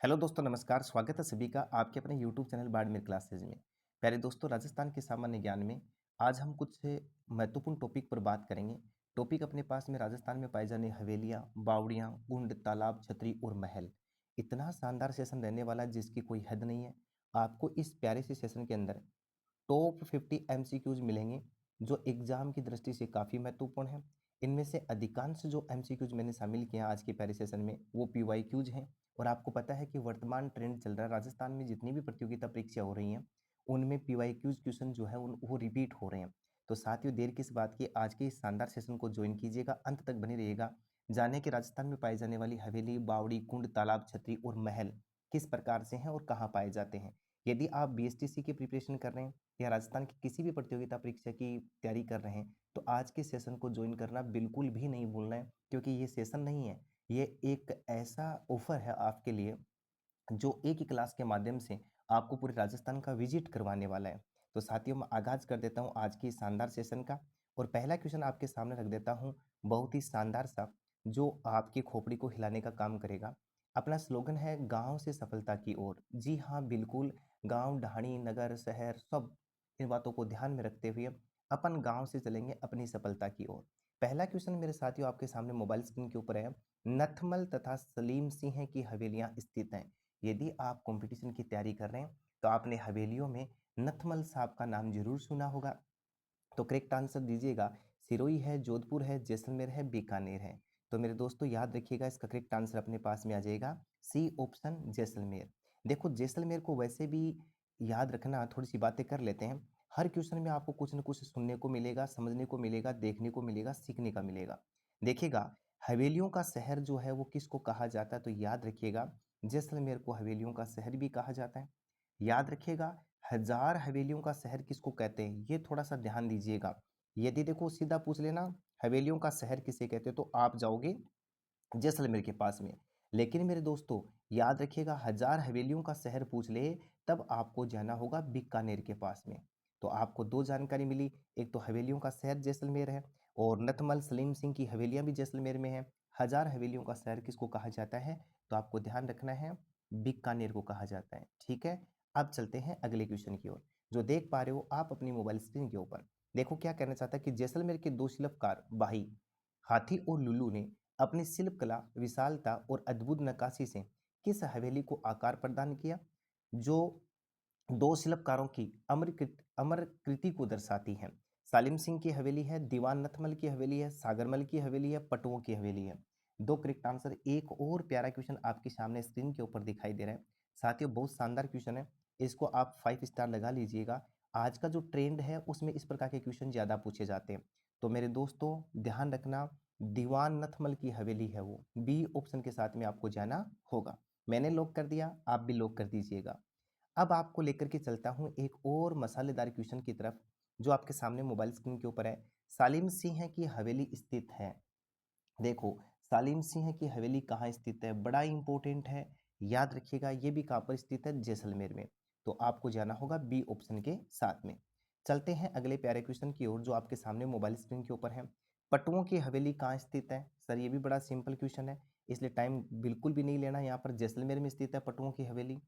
Hello दोस्तों, नमस्कार। स्वागत है सभी का आपके अपने यूट्यूब चैनल बाड़मेर क्लासेज में। प्यारे दोस्तों, राजस्थान के सामान्य ज्ञान में आज हम कुछ महत्वपूर्ण टॉपिक पर बात करेंगे। टॉपिक अपने पास में राजस्थान में पाई जाने हवेलियाँ, बावड़ियाँ, कुंड, तालाब, छतरी और महल। इतना शानदार सेशन रहने वाला है जिसकी कोई हद नहीं है। आपको इस प्यारे से सेशन के अंदर टॉप 50 एमसीक्यूज मिलेंगे जो एग्जाम की दृष्टि से काफ़ी महत्वपूर्ण हैं। इनमें से अधिकांश जो एमसीक्यूज मैंने शामिल किए हैं आज के प्यारे सेशन में वो पीवाईक्यूज हैं। और आपको पता है कि वर्तमान ट्रेंड चल रहा है राजस्थान में जितनी भी प्रतियोगिता परीक्षा हो रही हैं उनमें पीवाईक्यूज क्वेश्चन जो है वो रिपीट हो रहे हैं। तो साथियों, देर किस बात की, आज के इस शानदार सेशन को ज्वाइन कीजिएगा, अंत तक बने रहिएगा। जाने कि राजस्थान में पाई जाने वाली हवेली, बावड़ी, कुंड, तालाब, छतरी और महल किस प्रकार से हैं और कहाँ पाए जाते हैं। यदि आप बीएसटीसी की प्रिपरेशन कर रहे हैं या राजस्थान की किसी भी प्रतियोगिता परीक्षा की तैयारी कर रहे हैं तो आज के सेशन को ज्वाइन करना बिल्कुल भी नहीं भूलना है, क्योंकि ये सेशन नहीं है, ये एक ऐसा ऑफर है आपके लिए जो एक ही क्लास के माध्यम से आपको पूरे राजस्थान का विजिट करवाने वाला है। तो साथियों, मैं आगाज कर देता हूँ आज की शानदार सेशन का और पहला क्वेश्चन आपके सामने रख देता हूँ, बहुत ही शानदार सा, जो आपकी खोपड़ी को हिलाने का काम करेगा। अपना स्लोगन है गांव से सफलता की ओर। जी हाँ, बिल्कुल। गांव, ढाणी, नगर, शहर, सब इन बातों को ध्यान में रखते हुए अपन गांव से चलेंगे अपनी सफलता की ओर। पहला क्वेश्चन मेरे साथियों आपके सामने मोबाइल स्क्रीन के ऊपर है। नथमल तथा सलीम सिंह की हवेलियां स्थित हैं। यदि आप कंपटीशन की तैयारी कर रहे हैं तो आपने हवेलियों में नथमल साहब का नाम जरूर सुना होगा। तो करेक्ट आंसर दीजिएगा। सिरोही है, जोधपुर है, जैसलमेर है, बीकानेर है। तो मेरे दोस्तों याद रखिएगा, इसका करेक्ट आंसर अपने पास में आ जाएगा सी ऑप्शन, जैसलमेर। देखो, जैसलमेर को वैसे भी याद रखना, थोड़ी सी बातें कर लेते हैं। हर क्वेश्चन में आपको कुछ न कुछ सुनने को मिलेगा, समझने को मिलेगा, देखने को मिलेगा, सीखने का मिलेगा। देखिएगा, हवेलियों का शहर जो है वो किसको कहा जाता है, तो याद रखिएगा जैसलमेर को हवेलियों का शहर भी कहा जाता है। याद रखिएगा, हजार हवेलियों का शहर किसको कहते हैं, ये थोड़ा सा ध्यान दीजिएगा। यदि देखो सीधा पूछ लेना हवेलियों का शहर किसे कहते हैं तो आप जाओगे जैसलमेर के पास में। लेकिन मेरे दोस्तों याद रखिएगा, हजार हवेलियों का शहर पूछ ले तब आपको जाना होगा बीकानेर के पास में। तो आपको दो जानकारी मिली, एक तो हवेलियों का शहर जैसलमेर है और नतमल सलीम सिंह की हवेलियां भी जैसलमेर में है। हजार हवेलियों का शहर किसको कहा जाता है, तो आपको ध्यान रखना है बीकानेर को कहा जाता है। ठीक है, अब चलते हैं अगले क्वेश्चन की ओर। जो देख पा रहे हो आप अपनी मोबाइल स्क्रीन के ऊपर, देखो क्या कहना चाहता है कि जैसलमेर के दो शिल्पकार भाई हाथी और लुल्लू ने अपनी शिल्प कला, विशालता और अद्भुत नक्काशी से किस हवेली को आकार प्रदान किया, जो दो शिल्पकारों की अमर कृति को दर्शाती है। सालिम सिंह की हवेली है, दीवान नथमल की हवेली है, सागरमल की हवेली है, पटुओं की हवेली है। दो करेक्ट आंसर। एक और प्यारा क्वेश्चन आपके सामने स्क्रीन के ऊपर दिखाई दे रहा है। साथियों, बहुत शानदार क्वेश्चन है, इसको आप 5 स्टार लगा लीजिएगा। आज का जो ट्रेंड है उसमें इस प्रकार के क्वेश्चन ज्यादा पूछे जाते हैं। तो मेरे दोस्तों ध्यान रखना, दीवान नथमल की हवेली है वो, बी ऑप्शन के साथ में आपको जाना होगा। मैंने लॉक कर दिया, आप भी लॉक कर दीजिएगा। अब आपको लेकर के चलता हूं एक और मसालेदार क्वेश्चन की तरफ जो आपके सामने मोबाइल स्क्रीन के ऊपर है। सालिम सिंह की हवेली स्थित है। देखो, सालिम सिंह की हवेली कहाँ स्थित है, बड़ा इंपॉर्टेंट है। याद रखिएगा, ये भी कहाँ पर स्थित है, जैसलमेर में। तो आपको जाना होगा बी ऑप्शन के साथ में। चलते हैं अगले प्यारे क्वेश्चन की ओर जो आपके सामने मोबाइल स्क्रीन के ऊपर है। पटुओं की हवेली कहाँ स्थित है, सर ये भी बड़ा सिंपल क्वेश्चन है, इसलिए टाइम बिल्कुल भी नहीं लेना। यहाँ पर जैसलमेर में स्थित है पटुओं की हवेली।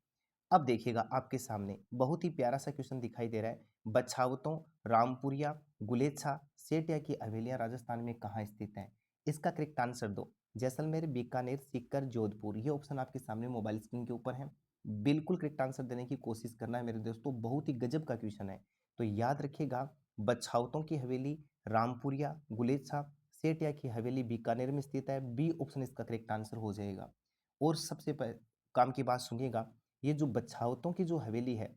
अब देखिएगा आपके सामने बहुत ही प्यारा सा क्वेश्चन दिखाई दे रहा है। बछावतों, रामपुरिया, गुलेछा, सेठिया की हवेलियां राजस्थान में कहाँ स्थित हैं। इसका करेक्ट आंसर दो। जैसलमेर, बीकानेर, सीकर, जोधपुर, ये ऑप्शन आपके सामने मोबाइल स्क्रीन के ऊपर है। बिल्कुल करेक्ट आंसर देने की कोशिश करना है मेरे दोस्तों, बहुत ही गजब का क्वेश्चन है। तो याद रखिएगा, बछावतों की हवेली रामपुरिया, गुलेछा, सेठिया की हवेली बीकानेर में स्थित है। बी ऑप्शन इसका करेक्ट आंसर हो जाएगा। और सबसे काम की बात सुनिएगा, ये जो बछावतों की जो हवेली है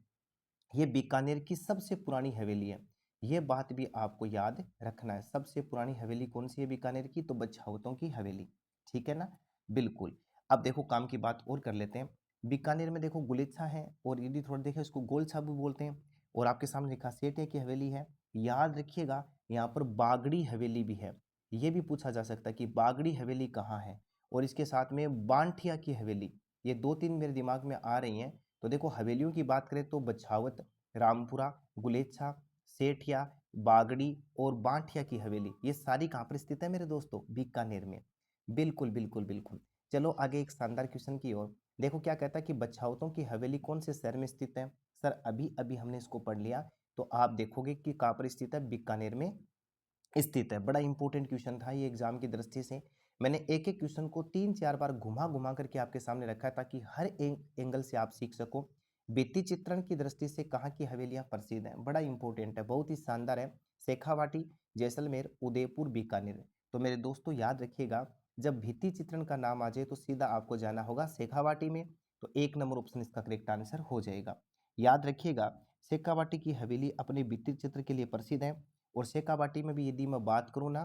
ये बीकानेर की सबसे पुरानी हवेली है। ये बात भी आपको याद रखना है, सबसे पुरानी हवेली कौन सी है बीकानेर की, तो बछावतों की हवेली। ठीक है ना, बिल्कुल। अब देखो काम की बात और कर लेते हैं। बीकानेर में देखो गुलेच्छा है और यदि थोड़ा देखें उसको गोलछा भी बोलते हैं। और आपके सामने लिखा सेठिया की हवेली है। याद रखिएगा, यहाँ पर बागड़ी हवेली भी है। ये भी पूछा जा सकता है कि बागड़ी हवेली कहाँ है। और इसके साथ में बांठिया की हवेली, ये दो तीन मेरे दिमाग में आ रही हैं। तो देखो हवेलियों की बात करें तो बछावत, रामपुरा, गुलेच्छा, सेठिया, बागड़ी और बांठिया की हवेली, ये सारी कहाँ पर स्थित है मेरे दोस्तों, बीकानेर में। बिल्कुल बिल्कुल बिल्कुल। चलो आगे एक शानदार क्वेश्चन की ओर। देखो क्या कहता है कि बछाउतों की हवेली कौन से शहर में स्थित है? सर अभी अभी हमने इसको पढ़ लिया, तो आप देखोगे कि कहाँ पर स्थित है, बीकानेर में स्थित है। बड़ा इंपॉर्टेंट क्वेश्चन था ये एग्जाम की दृष्टि से। मैंने एक एक क्वेश्चन को 3-4 बार घुमा घुमा करके आपके सामने रखा है ताकि हर एंगल से आप सीख सको। भित्ति चित्रण की दृष्टि से कहाँ की हवेलियां प्रसिद्ध हैं, बड़ा इंपॉर्टेंट है, बहुत ही शानदार है। शेखावाटी, जैसलमेर, उदयपुर, बीकानेर। तो मेरे दोस्तों याद रखिएगा, जब भित्ति चित्रण का नाम आ जाए तो सीधा आपको जाना होगा शेखावाटी में। तो 1 नंबर ऑप्शन इसका करेक्ट आंसर हो जाएगा। याद रखिएगा, शेखावाटी की हवेली अपने भित्ति चित्र के लिए प्रसिद्ध है। और शेखावाटी में भी यदि मैं बात करूँ ना,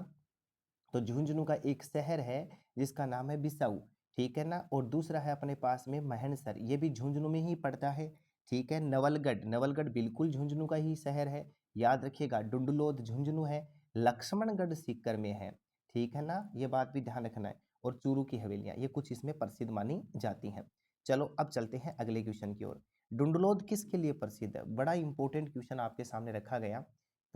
तो झुंझुनू का एक शहर है जिसका नाम है बिसाऊ, ठीक है ना। और दूसरा है अपने पास में महनसर, ये भी झुंझुनू में ही पड़ता है, ठीक है। नवलगढ़, नवलगढ़ बिल्कुल झुंझुनू का ही शहर है, याद रखिएगा। डुंडलोद झुंझुनू है, लक्ष्मणगढ़ सीकर में है, ठीक है ना, ये बात भी ध्यान रखना है। और चूरू की हवेलियां ये कुछ इसमें प्रसिद्ध मानी जाती हैं। चलो अब चलते हैं अगले क्वेश्चन की ओर। डुंडलोद किसके लिए प्रसिद्ध है? बड़ा इंपॉर्टेंट क्वेश्चन आपके सामने रखा गया।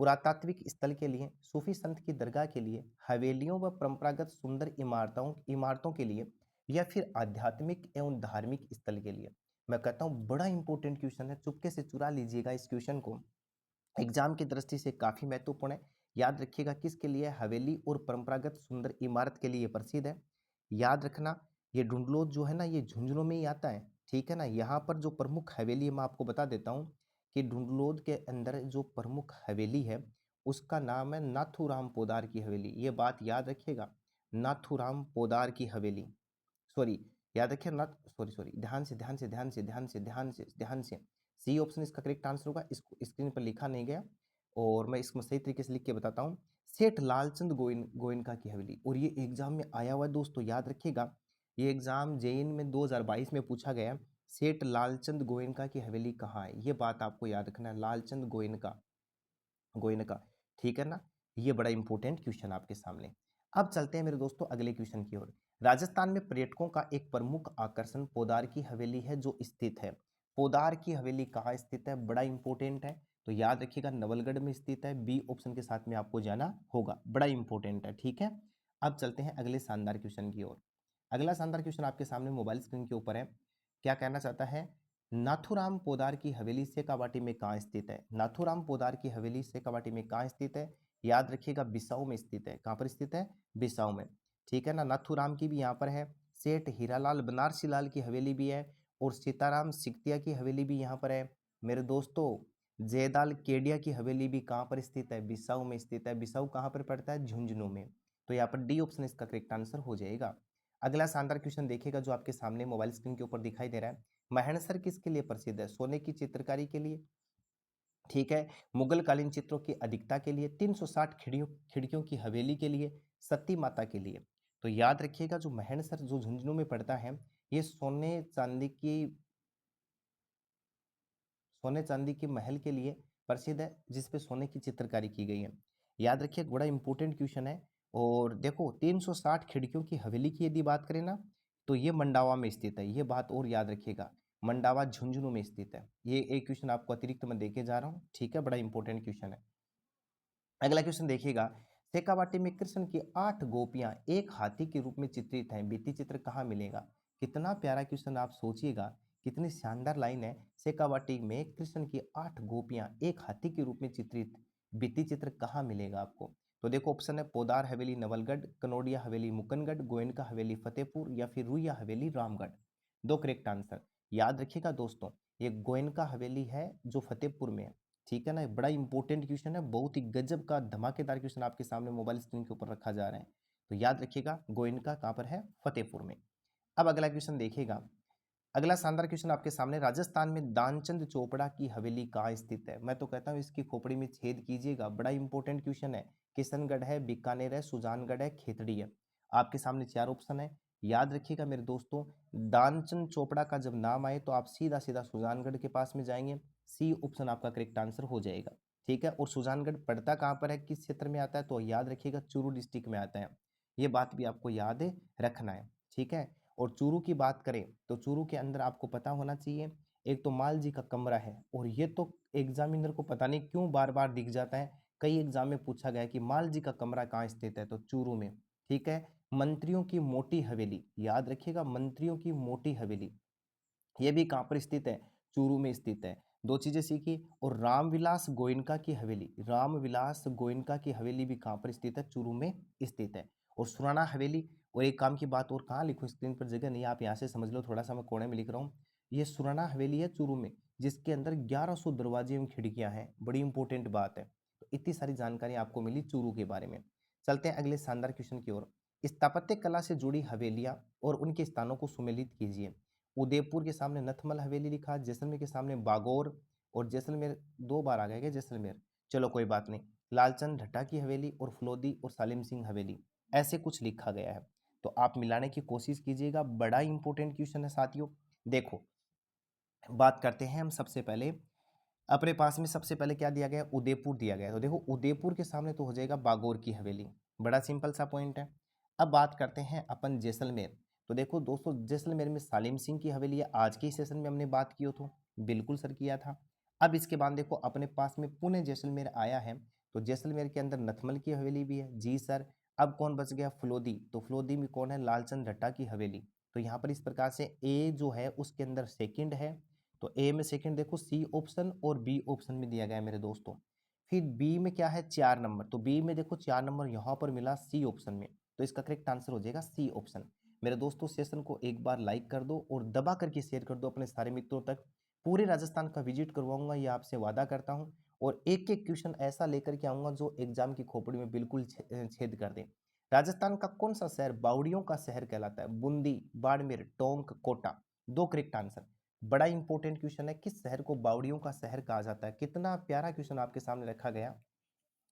पुरातात्विक स्थल के लिए, सूफी संत की दरगाह के लिए, हवेलियों व परंपरागत सुंदर इमारतों इमारतों के लिए, या फिर आध्यात्मिक एवं धार्मिक स्थल के लिए? मैं कहता हूँ बड़ा इंपॉर्टेंट क्वेश्चन है, चुपके से चुरा लीजिएगा इस क्वेश्चन को, एग्जाम की दृष्टि से काफी महत्वपूर्ण है। याद रखिएगा किसके लिए? हवेली और परंपरागत सुंदर इमारत के लिए प्रसिद्ध है। याद रखना, ये ढूंढलोद जो है ना, ये झुंझुनू में ही आता है, ठीक है ना। यहाँ पर जो प्रमुख हवेली है मैं आपको बता देता हूँ कि ढूंढलोद के अंदर जो प्रमुख हवेली है उसका नाम है नाथूराम पोदार की हवेली। ये बात याद रखिएगा, नाथूराम पोदार की हवेली, सॉरी, याद रखिए ना, सॉरी सॉरी, ध्यान से ध्यान से ध्यान से ध्यान से ध्यान से ध्यान से, सी ऑप्शन इसका करेक्ट आंसर होगा। इसको स्क्रीन पर लिखा नहीं गया और मैं इसको सही तरीके से लिख के बताता हूँ। सेठ लालचंद गोयनका की हवेली, और ये एग्जाम में आया हुआ है दोस्तों, याद रखिएगा। ये एग्जाम जेईन में 2022 में पूछा गया। सेठ लालचंद गोयनका की हवेली कहाँ है, ये बात आपको याद रखना है, लालचंद गोयनका, गोयनका, ठीक है ना। ये बड़ा इंपॉर्टेंट क्वेश्चन आपके सामने। अब चलते हैं मेरे दोस्तों अगले क्वेश्चन की ओर। राजस्थान में पर्यटकों का एक प्रमुख आकर्षण पोदार की हवेली है जो स्थित है। पोदार की हवेली कहाँ स्थित है, बड़ा इंपॉर्टेंट है। तो याद रखिएगा नवलगढ़ में स्थित है, बी ऑप्शन के साथ में आपको जाना होगा, बड़ा इंपॉर्टेंट है, ठीक है। अब चलते हैं अगले शानदार क्वेश्चन की ओर। अगला शानदार क्वेश्चन आपके सामने मोबाइल स्क्रीन के ऊपर है। क्या कहना चाहता है? नाथूराम पोदार की हवेली शेखावाटी में कहाँ स्थित है? नाथूराम पोदार की हवेली शेखावाटी में कहाँ स्थित है? याद रखिएगा बिसाऊ में स्थित है। कहाँ पर स्थित है? बिसाऊ में, ठीक है ना। नाथूराम की भी यहाँ पर है। सेठ हीरालाल बनारसी लाल की हवेली भी है, और सीताराम सिकतिया की हवेली भी यहाँ पर है। मेरे दोस्तों, जयदाल केडिया की हवेली भी कहाँ पर स्थित है? बिसाऊ में स्थित है। बिसाऊ कहाँ पर पड़ता है? झुंझुनू में। तो यहाँ पर डी ऑप्शन इसका करेक्ट आंसर हो जाएगा। अगला शानदार क्वेश्चन देखिएगा जो आपके सामने मोबाइल स्क्रीन के ऊपर दिखाई दे रहा है। महणसर किसके लिए प्रसिद्ध है? सोने की चित्रकारी के लिए, ठीक है। मुगल कालीन चित्रों की अधिकता के लिए, 360 खिड़कियों की हवेली के लिए, सती माता के लिए। तो याद रखिएगा जो महणसर जो झुंझुनू में पड़ता है, ये सोने चांदी की महल के लिए प्रसिद्ध है जिसपे सोने की चित्रकारी की गई है। याद रखिए बड़ा इंपॉर्टेंट क्वेश्चन है। और देखो 360 खिड़कियों की हवेली की यदि बात करें ना, तो ये मंडावा में स्थित है, ये बात और याद रखिएगा, मंडावा झुंझुनू में स्थित है। ये एक क्वेश्चन आपको अतिरिक्त मैं देके जा रहा हूँ, ठीक है, बड़ा इंपॉर्टेंट क्वेश्चन है। अगला क्वेश्चन देखिएगा, शेखावाटी में कृष्ण की 8 गोपियां एक हाथी के रूप में चित्रित हैं, भित्ति चित्र कहाँ मिलेगा? कितना प्यारा क्वेश्चन, आप सोचिएगा कितनी शानदार लाइन है। शेखावाटी में कृष्ण की 8 गोपियां एक हाथी के रूप में चित्रित भित्ति चित्र कहाँ मिलेगा आपको? तो देखो ऑप्शन है पोदार हवेली नवलगढ़, कनौडिया हवेली मुकनगढ़, गोयनका हवेली फतेहपुर, या फिर रुइया हवेली रामगढ़। दो करेक्ट आंसर याद रखिएगा दोस्तों, ये गोयनका हवेली है जो फतेहपुर में है, ठीक है ना। बड़ा इंपॉर्टेंट क्वेश्चन है, बहुत ही गजब का धमाकेदार क्वेश्चन आपके सामने मोबाइल स्क्रीन के ऊपर रखा जा रहा है। तो याद रखिएगा गोयनका कहाँ पर है? फतेहपुर में। अब अगला क्वेश्चन देखिएगा, अगला शानदार क्वेश्चन आपके सामने, राजस्थान में दानचंद चोपड़ा की हवेली कहाँ स्थित है? मैं तो कहता हूँ इसकी खोपड़ी में छेद कीजिएगा, बड़ा इंपॉर्टेंट क्वेश्चन है। किशनगढ़ है, बीकानेर है, सुजानगढ़ है, खेतड़ी है। आपके सामने 4 ऑप्शन है, याद रखिएगा मेरे दोस्तों। दानचंद चोपड़ा का जब नाम आए तो आप सीधा सीधा सुजानगढ़ के पास में जाएंगे, सी ऑप्शन आपका करेक्ट आंसर हो जाएगा, ठीक है। और सुजानगढ़ पड़ता कहाँ पर है, किस क्षेत्र में आता है? तो याद रखिएगा चूरू डिस्ट्रिक्ट में आता है, ये बात भी आपको याद रखना है, ठीक है। और चूरू की बात करें तो चूरू के अंदर आपको पता होना चाहिए, एक तो माल जी का कमरा है, और ये तो एग्जामिनर को पता नहीं क्यों बार बार दिख जाता है, कई एग्जाम में पूछा गया कि माल जी का कमरा कहाँ स्थित है, तो चूरू में, ठीक है। मंत्रियों की मोटी हवेली, याद रखिएगा मंत्रियों की मोटी हवेली, ये भी कहाँ पर स्थित है, चूरू में स्थित है। दो चीजें सीखी। और रामविलास गोयनका की हवेली, रामविलास गोयनका की हवेली भी कहाँ पर स्थित है, चूरू में स्थित है। और सुराना हवेली, और एक काम की बात और, कहाँ लिखूं, स्क्रीन पर जगह नहीं, आप यहाँ से समझ लो, थोड़ा सा मैं कोने में लिख रहा हूँ। ये सुराना हवेली है चूरू में, जिसके अंदर 1100 दरवाजे एवं खिड़कियां हैं, बड़ी इंपॉर्टेंट बात है। तो इतनी सारी जानकारी आपको मिली चूरू के बारे में। चलते हैं अगले शानदार क्वेश्चन की ओर। स्थापत्य कला से जुड़ी हवेलियां और उनके स्थानों को सुमेलित कीजिए। उदयपुर के सामने नथमल हवेली लिखा, जैसलमेर के सामने बागौर, और जैसलमेर दो बार आ गया क्या जैसलमेर, चलो कोई बात नहीं। लालचंद ढट्टा की हवेली और फलोदी और सालिम सिंह हवेली, ऐसे कुछ लिखा गया है। तो आप मिलाने की कोशिश कीजिएगा, बड़ा इंपॉर्टेंट क्वेश्चन है साथियों। देखो, बात करते हैं हम सबसे पहले, अपने पास में सबसे पहले क्या दिया गया, उदयपुर दिया गया है। तो देखो उदयपुर के सामने तो हो जाएगा बागौर की हवेली, बड़ा सिंपल सा पॉइंट है। अब बात करते हैं अपन जैसलमेर। तो देखो दोस्तों, जैसलमेर में सालिम सिंह की हवेली है, आज के सेशन में हमने बात की हो तो बिल्कुल सर किया था। अब इसके बाद देखो अपने पास में पुणे जैसलमेर आया है, तो जैसलमेर के अंदर नथमल की हवेली भी है, जी सर। अब कौन बच गया, फलोदी, तो फलोदी में कौन है, लालचंद ढट्टा की हवेली। तो यहाँ पर इस प्रकार से ए जो है उसके अंदर सेकंड है, तो ए में सेकंड देखो, सी ऑप्शन और बी ऑप्शन में दिया गया है मेरे दोस्तों। फिर बी में क्या है, 4 नंबर, तो बी में देखो 4 नंबर यहाँ पर मिला सी ऑप्शन में, तो इसका करेक्ट आंसर हो जाएगा सी ऑप्शन। मेरे दोस्तों सेशन को एक बार लाइक कर दो और दबा करके शेयर कर दो अपने सारे मित्रों तक। पूरे राजस्थान का विजिट करवाऊंगा, ये आपसे वादा करता हूँ, और एक एक क्वेश्चन ऐसा लेकर के आऊंगा जो एग्जाम की खोपड़ी में बिल्कुल छेद कर दे। राजस्थान का कौन सा शहर बावड़ियों का शहर कहलाता है, बूंदी, बाड़मेर, टोंक, कोटा, दो करेक्ट आंसर। बड़ा इंपॉर्टेंट क्वेश्चन है, किस शहर को बावड़ियों का शहर कहा जाता है, कितना प्यारा क्वेश्चन आपके सामने रखा गया,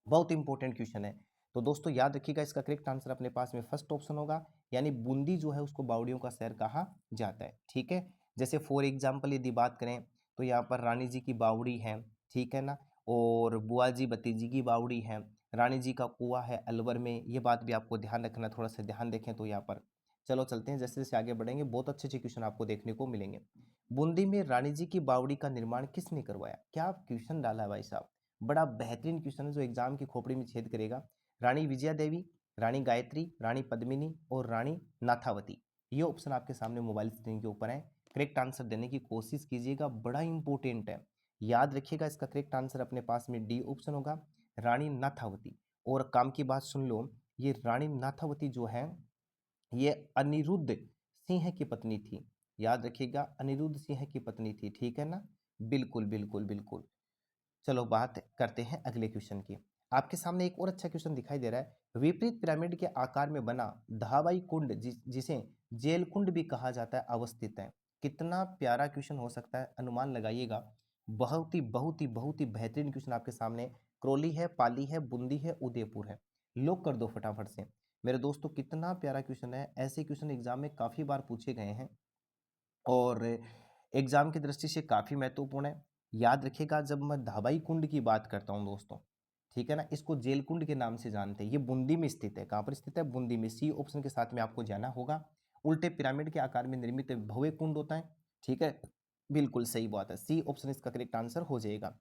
बहुत इंपॉर्टेंट क्वेश्चन है। तो दोस्तों याद रखिएगा, इसका करेक्ट आंसर अपने पास में फर्स्ट ऑप्शन होगा, यानी बूंदी जो है उसको बावड़ियों का शहर कहा जाता है, ठीक है। जैसे फॉर एग्जाम्पल यदि बात करें तो यहाँ पर रानी जी की बावड़ी है, ठीक है ना, और बुआ जी भतीजी की बावड़ी है, रानी जी का कुआं है अलवर में, ये बात भी आपको ध्यान रखना, थोड़ा सा ध्यान देखें तो यहाँ पर। चलो चलते हैं, जैसे जैसे आगे बढ़ेंगे बहुत अच्छे अच्छे क्वेश्चन आपको देखने को मिलेंगे। बूंदी में रानी जी की बावड़ी का निर्माण किसने करवाया, क्या क्वेश्चन डाला है भाई साहब, बड़ा बेहतरीन क्वेश्चन है जो एग्जाम की खोपड़ी में छेद करेगा। रानी विजया देवी, रानी गायत्री, रानी पद्मिनी और रानी नाथावती, ये ऑप्शन आपके सामने मोबाइल स्क्रीन के ऊपर है। करेक्ट आंसर देने की कोशिश कीजिएगा, बड़ा इंपॉर्टेंट है, याद रखिएगा, इसका करेक्ट आंसर अपने पास में डी ऑप्शन होगा, रानी नाथावती। और काम की बात सुन लो, ये रानी नाथावती जो है ये अनिरुद्ध सिंह की पत्नी थी, याद रखिएगा अनिरुद्ध सिंह की पत्नी थी, ठीक है ना, बिल्कुल बिल्कुल बिल्कुल। चलो बात करते हैं अगले क्वेश्चन की। आपके सामने एक और अच्छा क्वेश्चन दिखाई दे रहा है, विपरीत पिरामिड के आकार में बना धावाई कुंड जिसे जेल कुंड भी कहा जाता है अवस्थित है, कितना प्यारा क्वेश्चन हो सकता है, अनुमान लगाइएगा। बहुत ही बहुत ही बहुत ही बेहतरीन क्वेश्चन आपके सामने, क्रोली है, पाली है, बूंदी है, उदयपुर है, लोग कर दो फटाफट से। मेरे दोस्तों कितना प्यारा क्वेश्चन है, ऐसे क्वेश्चन एग्जाम में काफी बार पूछे गए हैं और एग्जाम की दृष्टि से काफी महत्वपूर्ण है। याद रखिएगा, जब मैं धाबाई कुंड की बात करता हूं दोस्तों, ठीक है ना, इसको जेल कुंड के नाम से जानते हैं, ये बूंदी में स्थित है, कहां पर स्थित है, बूंदी में, सी ऑप्शन के साथ में आपको जाना होगा। उल्टे पिरामिड के आकार में निर्मित भव्य कुंड होता है, ठीक है, बिल्कुल सही बात है, सी ऑप्शन इसका करेक्ट आंसर हो जाएगा।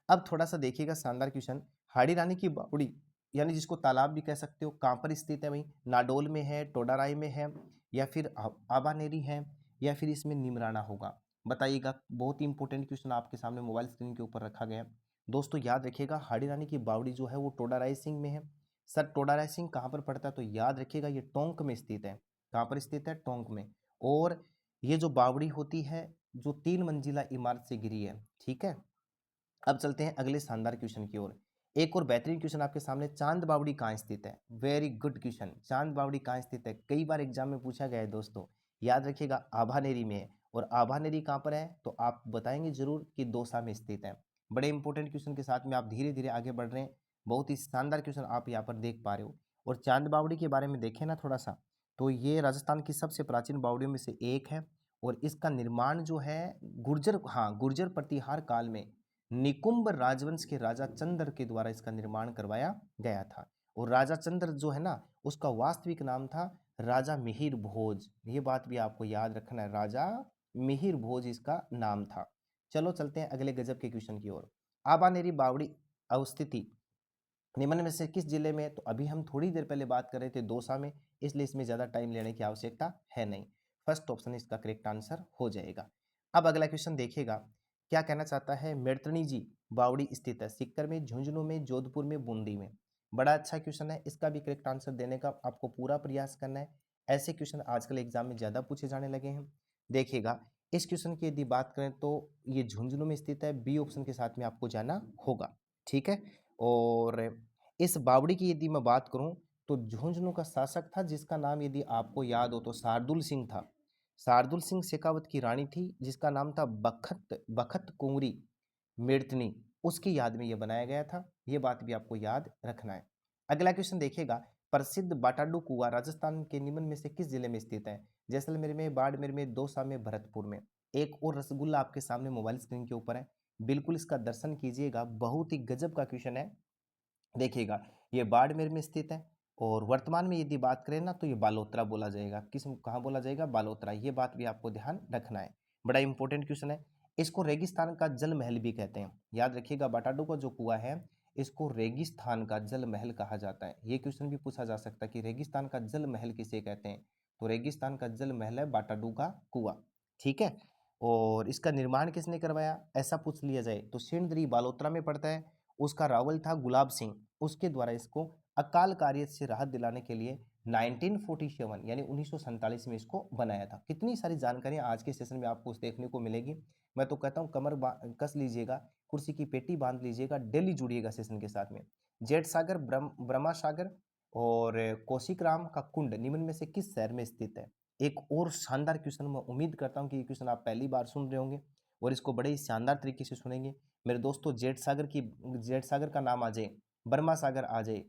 अब थोड़ा सा देखिएगा शानदार क्वेश्चन, हाड़ी रानी की बावड़ी, यानी जिसको तालाब भी कह सकते हो, कहां पर स्थित है भाई, नाडोल में है, टोडाराई में है, या फिर आबानेरी है, या फिर इसमें निमराना होगा, बताइएगा। बहुत ही इंपॉर्टेंट क्वेश्चन आपके सामने मोबाइल स्क्रीन के ऊपर रखा गया है। दोस्तों याद रखिएगा, हाड़ी रानी की बावड़ी जो है वो टोडाराई सिंह में है। सर टोडाराई सिंह कहाँ पर पड़ता है, तो याद रखिएगा ये टोंक में स्थित है, कहाँ पर स्थित है, टोंक में। और ये जो बावड़ी होती है जो 3 मंजिला इमारत से गिरी है, ठीक है। अब चलते हैं अगले शानदार क्वेश्चन की ओर। एक और बेहतरीन क्वेश्चन आपके सामने, चांद बावड़ी कहाँ स्थित है, वेरी गुड क्वेश्चन, चांद बावड़ी कहाँ स्थित है, कई बार एग्जाम में पूछा गया है दोस्तों। याद रखिएगा आभानेरी में है, और आभानेरी कहाँ पर है, तो आप बताएंगे जरूर कि दौसा में स्थित है। बड़े इंपॉर्टेंट क्वेश्चन के साथ में आप धीरे धीरे आगे बढ़ रहे हैं, बहुत ही शानदार क्वेश्चन आप यहाँ पर देख पा रहे हो। और चांद बावड़ी के बारे में देखें ना थोड़ा सा, तो ये राजस्थान की सबसे प्राचीन बावड़ियों में से एक है, और इसका निर्माण जो है गुर्जर, हाँ गुर्जर प्रतिहार काल में निकुंभ राजवंश के राजा चंद्र के द्वारा इसका निर्माण करवाया गया था। और राजा चंद्र जो है ना, उसका वास्तविक नाम था राजा मिहिर भोज, ये बात भी आपको याद रखना है, राजा मिहिर भोज इसका नाम था। चलो चलते हैं अगले गजब के क्वेश्चन की ओर। आबानेरी बावड़ी अवस्थिति निम्न में से किस जिले में? तो अभी हम थोड़ी देर पहले बात कर रहे थे दौसा में, इसलिए इसमें ज़्यादा टाइम लेने की आवश्यकता है नहीं। फर्स्ट ऑप्शन इसका करेक्ट आंसर हो जाएगा। अब अगला क्वेश्चन देखिएगा, क्या कहना चाहता है? मेड़तनी जी बावड़ी स्थित है सीकर में, झुंझुनू में, जोधपुर में, बूंदी में। बड़ा अच्छा क्वेश्चन है, इसका भी करेक्ट आंसर देने का आपको पूरा प्रयास करना है। ऐसे क्वेश्चन आजकल एग्जाम में ज़्यादा पूछे जाने लगे हैं। देखिएगा, इस क्वेश्चन की यदि बात करें तो ये झुंझुनू में स्थित है, बी ऑप्शन के साथ में आपको जाना होगा। ठीक है, और इस बावड़ी की यदि मैं बात करूं तो झुंझुनू का शासक था जिसका नाम यदि आपको याद हो तो शार्दुल सिंह था। शार्दुल सिंह शेखावत की रानी थी जिसका नाम था बखत बखत कुंवरी मेड़तनी, उसकी याद में यह बनाया गया था। यह बात भी आपको याद रखना है। अगला क्वेश्चन देखिएगा, प्रसिद्ध बाटाडू कुआ राजस्थान के निम्न में से किस जिले में स्थित है? जैसलमेर में, बाड़मेर में, दौसा में, भरतपुर में। एक और रसगुल्ला आपके सामने मोबाइल स्क्रीन के ऊपर है, बिल्कुल इसका दर्शन कीजिएगा, बहुत ही गजब का क्वेश्चन है। देखिएगा, ये बाड़मेर में स्थित है और वर्तमान में यदि बात करें ना तो ये बालोतरा बोला जाएगा। किस कहाँ बोला जाएगा? बालोतरा। ये बात भी आपको ध्यान रखना है, बड़ा इंपॉर्टेंट क्वेश्चन है। इसको रेगिस्तान का जल महल भी कहते हैं, याद रखिएगा। बाटाडू का जो कुआं है इसको रेगिस्तान का जल महल कहा जाता है। ये क्वेश्चन भी पूछा जा सकता है कि रेगिस्तान का जल महल किसे कहते हैं? तो रेगिस्तान का जल महल है बाटाडू का कुआं। ठीक है, और इसका निर्माण किसने करवाया ऐसा पूछ लिया जाए तो सेंद्री बालोतरा में पड़ता है, उसका रावल था गुलाब सिंह, उसके द्वारा इसको अकाल कार्य से राहत दिलाने के लिए 1947 यानी 1947 में इसको बनाया था। कितनी सारी जानकारियां आज के सेशन में आपको देखने को मिलेगी। मैं तो कहता हूं कमर कस लीजिएगा, कुर्सी की पेटी बांध लीजिएगा, डेली जुड़िएगा सेशन के साथ में। जेठ सागर, ब्रह्मा सागर और कौशिक राम का कुंड निम्न में से किस शहर में स्थित है? एक और शानदार क्वेश्चन, मैं उम्मीद करता हूं कि ये क्वेश्चन आप पहली बार सुन रहे होंगे और इसको बड़े ही शानदार तरीके से सुनेंगे। मेरे दोस्तों, जेठ सागर का नाम आ जाए, बर्मा सागर आ जाए,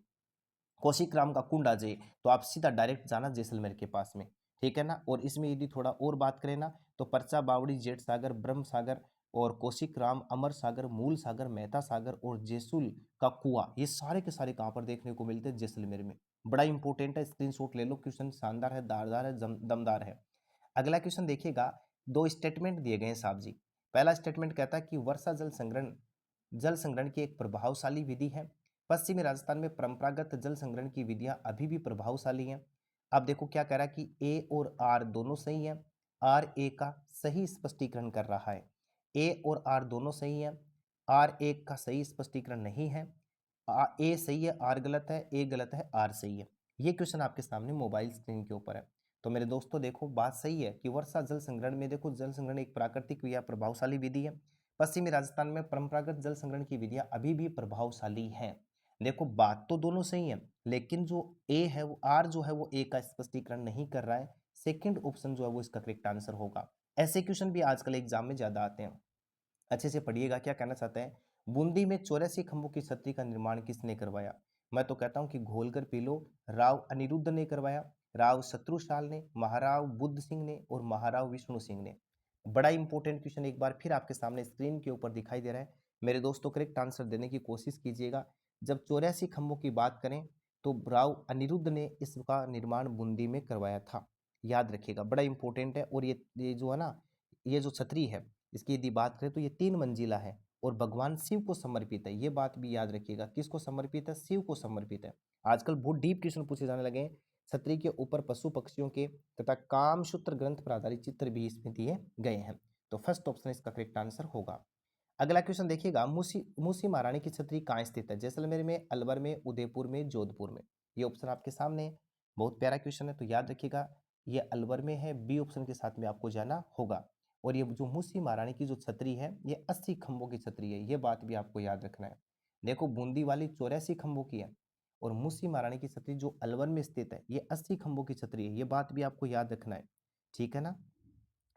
कौशिक राम का कुंड आ जाए तो आप सीधा डायरेक्ट जाना जैसलमेर के पास में। ठीक है ना, और इसमें यदि थोड़ा और बात करें ना तो परचा, बावड़ी, जेठ सागर, ब्रह्म सागर और कौशिक राम, अमर सागर, मूल सागर, मेहता सागर और जेसुल का कुआ, ये सारे के सारे कहाँ पर देखने को मिलते हैं? जैसलमेर में। बड़ा इंपॉर्टेंट है, स्क्रीनशॉट ले लो, क्वेश्चन शानदार है, दारदार है, दमदार है। अगला क्वेश्चन देखिएगा, दो स्टेटमेंट दिए गए हैं साहब जी। पहला स्टेटमेंट कहता है कि वर्षा जल संग्रहण की एक प्रभावशाली विधि है। पश्चिमी राजस्थान में परंपरागत जल संग्रहण की विधियां अभी भी प्रभावशाली हैं। अब देखो क्या कह रहा है कि ए और आर दोनों सही है, आर ए का सही स्पष्टीकरण कर रहा है। ए और आर दोनों सही है, आर एक का सही स्पष्टीकरण नहीं है। ए सही है, आर गलत है, ए गलत है, आर सही है। ये क्वेश्चन आपके सामने मोबाइल स्क्रीन के ऊपर है। तो मेरे दोस्तों देखो, बात सही है कि वर्षा जल संग्रहण में, देखो जल संग्रहण एक प्राकृतिक या प्रभावशाली विधि है। पश्चिमी राजस्थान में परंपरागत जल संग्रहण की विधियां अभी भी प्रभावशाली हैं। देखो बात तो दोनों सही है, लेकिन जो ए है वो, आर जो है वो ए का स्पष्टीकरण नहीं कर रहा है। सेकंड ऑप्शन जो है वो इसका करेक्ट आंसर होगा। ऐसे क्वेश्चन भी आजकल एग्जाम में ज्यादा आते हैं, अच्छे से पढ़िएगा क्या कहना चाहते हैं। बूंदी में 84 खंभों की छतरी का निर्माण किसने करवाया? मैं तो कहता हूं कि घोलकर पी लो। राव अनिरुद्ध ने करवाया, राव शत्रुशाल ने, महाराव बुद्ध सिंह ने और महाराव विष्णु सिंह ने। बड़ा इंपॉर्टेंट क्वेश्चन एक बार फिर आपके सामने स्क्रीन के ऊपर दिखाई दे रहा है। मेरे दोस्तों करेक्ट आंसर देने की कोशिश कीजिएगा। जब 84 खंभों की बात करें तो राव अनिरुद्ध ने इसका निर्माण बूंदी में करवाया था, याद रखिएगा, बड़ा इंपॉर्टेंट है। और ये जो है ना, ये जो छतरी है इसकी यदि बात करें तो ये 3 मंजिला है और भगवान शिव को समर्पित है। ये बात भी याद रखिएगा, किसको समर्पित है? शिव को समर्पित है। आजकल बहुत डीप क्वेश्चन पूछे जाने लगे हैं। छतरी के ऊपर पशु पक्षियों के तथा कामसूत्र ग्रंथ पर आधारित चित्र भी इसमें दिए गए हैं। तो फर्स्ट ऑप्शन इसका करेक्ट आंसर होगा। अगला क्वेश्चन देखिएगा, मूसी महारानी की छतरी कहाँ स्थित है? जैसलमेर में, अलवर में, उदयपुर में, जोधपुर में। ये ऑप्शन आपके सामने है, बहुत प्यारा क्वेश्चन है, तो याद रखिएगा ये अलवर में है, बी ऑप्शन के साथ में आपको जाना होगा। और ये जो मूसी महारानी की जो छतरी है ये 80 खंभों की छतरी है, ये बात भी आपको याद रखना है। देखो बूंदी वाली 84 खंभों की है और मूसी महारानी की छतरी जो अलवर में स्थित है ये 80 खंभों की छतरी है, ये बात भी आपको याद रखना है। ठीक है ना,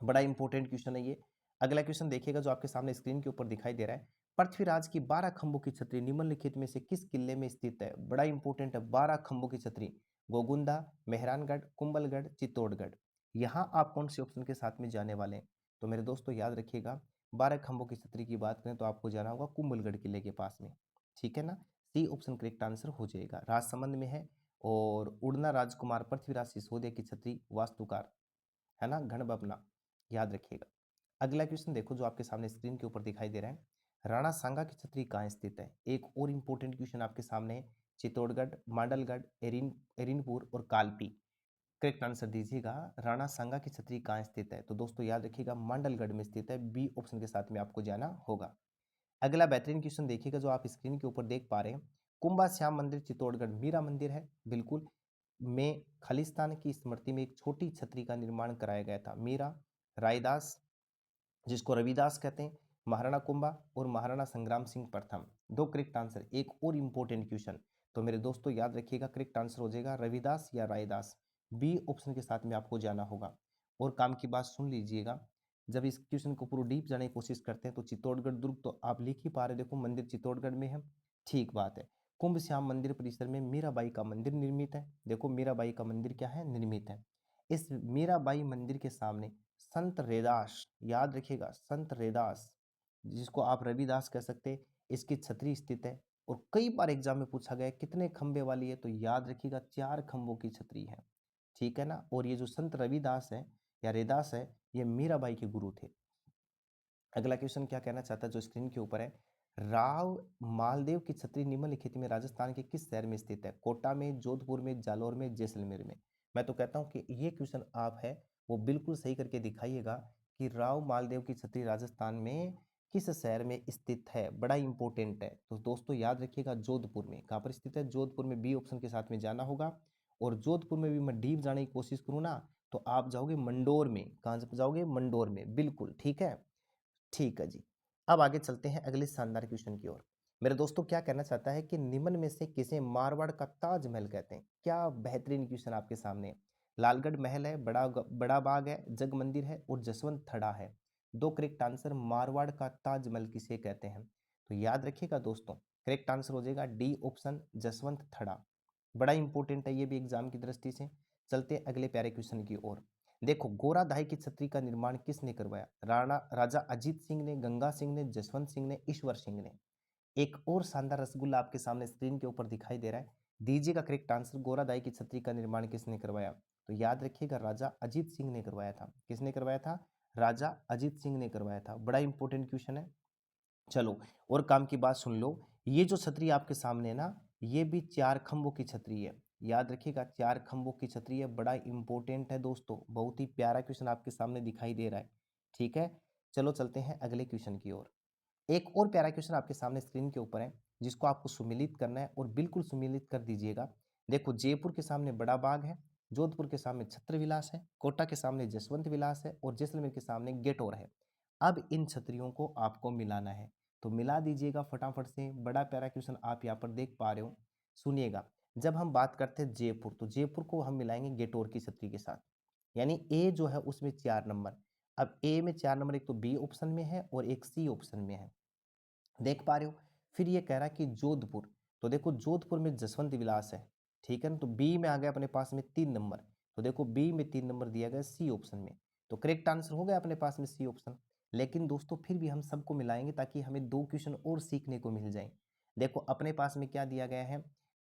बड़ा इंपॉर्टेंट क्वेश्चन है ये। अगला क्वेश्चन देखिएगा जो आपके सामने स्क्रीन के ऊपर दिखाई दे रहा है, पृथ्वीराज की 12 खंभों की छतरी निम्नलिखित में से किस किले में स्थित है? बड़ा इंपॉर्टेंट है, 12 खंभों की छतरी, गोगुंदा, मेहरानगढ़, कुंभलगढ़, चित्तौड़गढ़। यहाँ आप कौन से ऑप्शन के साथ में जाने वाले हैं? तो मेरे दोस्तों याद रखिएगा, 12 खंभों की छतरी की बात करें तो आपको जाना होगा कुंभलगढ़ किले के पास में। ठीक है ना, सी ऑप्शन करेक्ट आंसर हो जाएगा, राजसमंद में है। और उड़ना राजकुमार पृथ्वीराज सिसोदिया की छतरी वास्तुकार है ना, गण बपना, याद रखिएगा। अगला क्वेश्चन देखो जो आपके सामने स्क्रीन के ऊपर दिखाई दे रहा है, राणा सांगा की छतरी कहाँ स्थित है? एक और इंपॉर्टेंट क्वेश्चन आपके सामने है। चित्तौड़गढ़, मांडलगढ़, एरिनपुर और कालपी। करेक्ट आंसर दीजिएगा। राणा सांगा की छतरी कहाँ स्थित है? तो दोस्तों याद रखिएगा मांडलगढ़ में स्थित है। बी ऑप्शन के साथ में आपको जाना होगा। अगला बेहतरीन क्वेश्चन देखिएगा जो आप स्क्रीन के ऊपर देख पा रहे हैं। कुंभा श्याम मंदिर चित्तौड़गढ़ मीरा मंदिर है बिल्कुल। में खालिस्तान की स्मृति में एक छोटी छतरी का निर्माण कराया गया था। मीरा, रायदास जिसको रविदास कहते हैं, महाराणा कुंभा और महाराणा संग्राम सिंह प्रथम। दो करेक्ट आंसर। एक और इंपॉर्टेंट क्वेश्चन, तो मेरे दोस्तों याद रखिएगा करेक्ट आंसर हो जाएगा रविदास या रायदास। बी ऑप्शन के साथ में आपको जाना होगा। और काम की बात सुन लीजिएगा, जब इस क्वेश्चन को पूरा डीप जाने की कोशिश करते हैं तो चित्तौड़गढ़ दुर्ग तो आप लिख ही पा रहे, देखो मंदिर चित्तौड़गढ़ में है, ठीक बात है। कुंभ श्याम मंदिर परिसर में मीराबाई का मंदिर निर्मित है। देखो मीराबाई का मंदिर क्या है, निर्मित है। इस मीराबाई मंदिर के सामने संत रैदास, याद रखिएगा संत रैदास जिसको आप रविदास कह सकते हैं, इसकी छतरी स्थित है। और कई बार एग्जाम में पूछा गया कितने खंबे वाली है, तो याद रखिएगा 4 खंभों की छतरी है, ठीक है ना। और ये जो संत रविदास है या रैदास है, ये मीराबाई के गुरु थे। अगला क्वेश्चन क्या कहना चाहता है जो स्क्रीन के ऊपर है, राव मालदेव की छतरी निम्नलिखित में राजस्थान के किस शहर में स्थित है? कोटा में, जोधपुर में, जालौर में, जैसलमेर में। मैं तो कहता हूं कि ये क्वेश्चन आप है वो बिल्कुल सही करके दिखाइएगा कि राव मालदेव की छतरी राजस्थान में किस शहर में स्थित है, बड़ा इंपॉर्टेंट है। तो दोस्तों याद रखिएगा जोधपुर में। कहाँ पर स्थित है? जोधपुर में। बी ऑप्शन के साथ में जाना होगा। और जोधपुर में भी मैं डीप जाने की कोशिश करूँ ना तो आप जाओगे मंडोर में। कहाँ जाओगे? मंडोर में, बिल्कुल ठीक है। ठीक है जी। अब आगे चलते हैं अगले शानदार क्वेश्चन की ओर। मेरे दोस्तों क्या कहना चाहता है कि निम्न में से किसे मारवाड़ का ताजमहल कहते हैं? क्या बेहतरीन क्वेश्चन आपके सामने है। लालगढ़ महल है, बड़ा बाग है, जग मंदिर है और जसवंत थड़ा है। दो करेक्ट आंसर। मारवाड़ का ताजमहल किसे कहते हैं? तो याद रखिएगा दोस्तों, करेक्ट आंसर हो जाएगा डी ऑप्शन, जसवंत थड़ा। बड़ा इंपॉर्टेंट है ये भी एग्जाम की दृष्टि से। चलते हैं अगले प्यारे क्वेश्चन की ओर। देखो गोराधाई की छतरी का निर्माण किसने करवाया? राजा अजीत सिंह ने, गंगा सिंह ने, जसवंत सिंह ने, ईश्वर सिंह ने। एक और शानदार रसगुल्ला आपके सामने स्क्रीन के ऊपर दिखाई दे रहा है, दीजिएगा करेक्ट आंसर। गोराधाई की छतरी का निर्माण किसने करवाया? तो याद रखिएगा राजा अजीत सिंह ने करवाया था। किसने करवाया था? राजा अजीत सिंह ने करवाया था। बड़ा इंपॉर्टेंट क्वेश्चन है। चलो और काम की बात सुन लो, ये जो छतरी आपके सामने है ना, ये भी 4 खंभों की छतरी है। याद रखिएगा 4 खंभों की छतरी है। बड़ा इंपॉर्टेंट है दोस्तों, बहुत ही प्यारा क्वेश्चन आपके सामने दिखाई दे रहा है, ठीक है। चलो चलते हैं अगले क्वेश्चन की ओर। एक और प्यारा क्वेश्चन आपके सामने स्क्रीन के ऊपर है जिसको आपको सुमेलित करना है और बिल्कुल सुमेलित कर दीजिएगा। देखो जयपुर के सामने बड़ा बाग है, जोधपुर के सामने छत्र विलास है, कोटा के सामने जसवंत विलास है और जैसलमेर के सामने गेटोर है। अब इन छतरियों को आपको मिलाना है, तो मिला दीजिएगा फटाफट से। बड़ा प्यारा क्वेश्चन आप यहाँ पर देख पा रहे हो, सुनिएगा। जब हम बात करते हैं जयपुर, तो जयपुर को हम मिलाएंगे गेटोर की छतरी के साथ, यानी ए जो है उसमें 4 नंबर। अब ए में 4 नंबर, एक तो बी ऑप्शन में है और एक सी ऑप्शन में है, देख पा रहे हो। फिर ये कह रहा है कि जोधपुर, तो देखो जोधपुर में जसवंत विलास है, ठीक है ना। तो बी में आ गया अपने पास में 3 नंबर, तो देखो बी में 3 नंबर दिया गया सी ऑप्शन में, तो करेक्ट आंसर हो गया अपने पास में सी ऑप्शन। लेकिन दोस्तों फिर भी हम सबको मिलाएंगे ताकि हमें 2 क्वेश्चन और सीखने को मिल जाए। देखो अपने पास में क्या दिया गया है,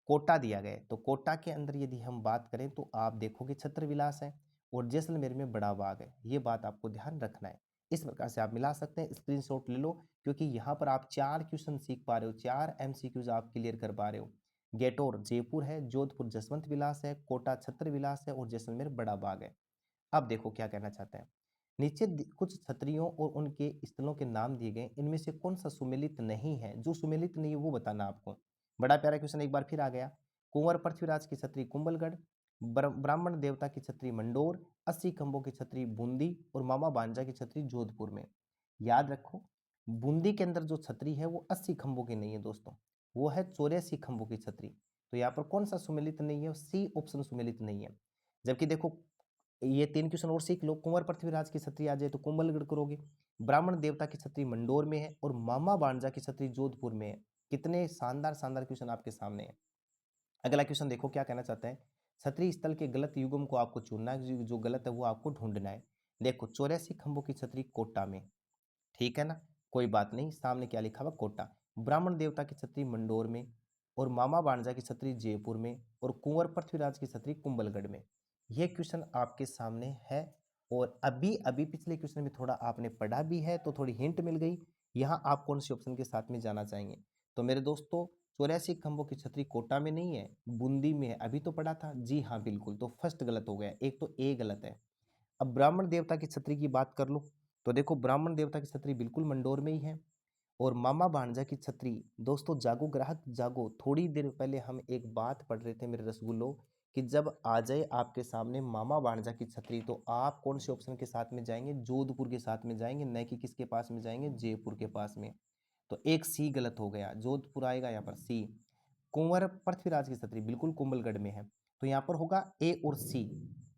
कोटा दिया गया है, तो कोटा के अंदर यदि हम बात करें तो आप देखोगे छत्र विलास है और जैसलमेर में बड़ा बाग है। ये बात आपको ध्यान रखना है। इस प्रकार से आप मिला सकते हैं, स्क्रीनशॉट ले लो, क्योंकि यहाँ पर आप 4 क्वेश्चन सीख पा रहे हो, 4 एमसीक्यूज आप क्लियर कर पा रहे हो। गेटोर जयपुर है, जोधपुर जसवंत विलास है, कोटा छत्र विलास है और जैसलमेर बड़ा बाग है। अब देखो क्या कहना चाहते हैं। नीचे कुछ छतरियों और उनके स्थलों के नाम दिए गए, इनमें से कौन सा सुमेलित नहीं है? जो सुमेलित नहीं है वो बताना आपको। बड़ा प्यारा क्वेश्चन एक बार फिर आ गया। कुंवर पृथ्वीराज की छतरी कुंभलगढ़, ब्राह्मण देवता की छतरी मंडोर, 80 खंभों की छतरी बूंदी और मामा बांजा की छतरी जोधपुर में। याद रखो बूंदी के अंदर जो छतरी है वो 80 खंभों की नहीं है दोस्तों, वो है 84 खंभों की छतरी। तो यहाँ पर कौन सा सुमेलित नहीं है? सी ऑप्शन सुमेलित नहीं है। जबकि देखो ये 3 क्वेश्चन और सीख लो। कुंवर पृथ्वीराज की छतरी आ जाए तो कुंभलगढ़ करोगे, ब्राह्मण देवता की छतरी मंडोर में है और मामा बांजा की छतरी जोधपुर में है। कितने शानदार शानदार क्वेश्चन आपके सामने है। अगला क्वेश्चन देखो क्या कहना चाहता है। छतरी स्थल के गलत युग्म को आपको चुनना है, जो गलत है वो आपको ढूंढना है। देखो 84 खंभों की छतरी कोटा में, ठीक है ना, कोई बात नहीं, सामने क्या लिखा हुआ कोटा। ब्राह्मण देवता की छतरी मंडोर में और मामा बाणजा की छतरी जयपुर में और कुंवर पृथ्वीराज की छतरी कुंभलगढ़ में। यह क्वेश्चन आपके सामने है। और अभी अभी पिछले क्वेश्चन में थोड़ा आपने पढ़ा भी है तो थोड़ी हिंट मिल गई यहाँ आप कौन से ऑप्शन के साथ में जाना चाहेंगे? तो मेरे दोस्तों 84 खंभों की छतरी कोटा में नहीं है, बूंदी में है, अभी तो पढ़ा था। जी हाँ, बिल्कुल। तो फर्स्ट गलत हो गया, एक तो ए गलत है। अब ब्राह्मण देवता की छतरी की बात कर लो, तो देखो ब्राह्मण देवता की छतरी बिल्कुल मंडोर में ही है। और मामा भांजा की छतरी, दोस्तों जागो ग्राहक जागो, थोड़ी देर पहले हम एक बात पढ़ रहे थे मेरे रसगुल्लो कि जब आ जाए आपके सामने मामा भांजा की छतरी तो आप कौन से ऑप्शन के साथ में जाएंगे? जोधपुर के साथ में जाएंगे, न कि किसके पास में जाएंगे? जयपुर के पास में। तो एक सी गलत हो गया, जोधपुर आएगा यहाँ पर सी। कुंवर पृथ्वीराज की छतरी बिल्कुल कुंभलगढ़ में है, तो यहाँ पर होगा ए और सी,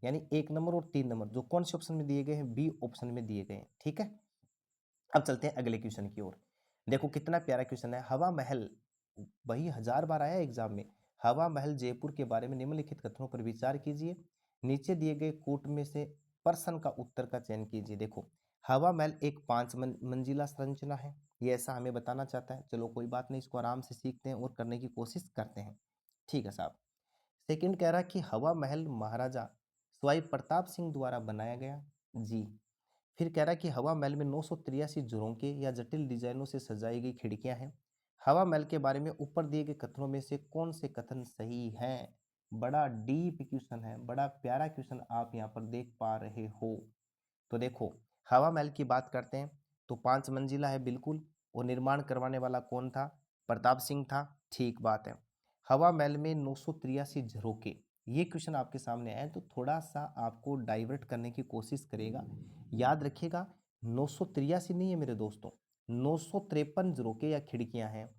यानी 1 नंबर और 3 नंबर जो कौन से ऑप्शन में दिए गए हैं? बी ऑप्शन में दिए गए हैं। ठीक है, अब चलते हैं अगले क्वेश्चन की ओर। देखो कितना प्यारा क्वेश्चन है। हवा महल, वही 1000 बार आया एग्जाम में। हवा महल जयपुर के बारे में निम्नलिखित कथनों पर विचार कीजिए, नीचे दिए गए कोट में से प्रश्न का उत्तर का चयन कीजिए। देखो हवा महल एक 5 मंजिला संरचना है, ये ऐसा हमें बताना चाहता है। चलो कोई बात नहीं, इसको आराम से सीखते हैं और करने की कोशिश करते हैं। ठीक है साहब। सेकंड कह रहा कि हवा महल महाराजा सवाई प्रताप सिंह द्वारा बनाया गया। जी। फिर कह रहा है कि हवा महल में 983 झरोखे या जटिल डिजाइनों से सजाई गई खिड़कियां हैं। हवा महल के बारे में ऊपर दिए गए कथनों में से कौन से कथन सही हैं? बड़ा डीप क्वेश्चन है, बड़ा प्यारा क्वेश्चन आप यहाँ पर देख पा रहे हो। तो देखो हवा महल की बात करते हैं तो 5 मंजिला है बिल्कुल, और निर्माण करवाने वाला कौन था? प्रताप सिंह था। ठीक बात है। हवा महल में 983 झरोके, ये क्वेश्चन आपके सामने आए तो थोड़ा सा आपको डाइवर्ट करने की कोशिश करेगा। याद रखिएगा 983 नहीं है मेरे दोस्तों, 953 झरोके या खिड़कियां हैं।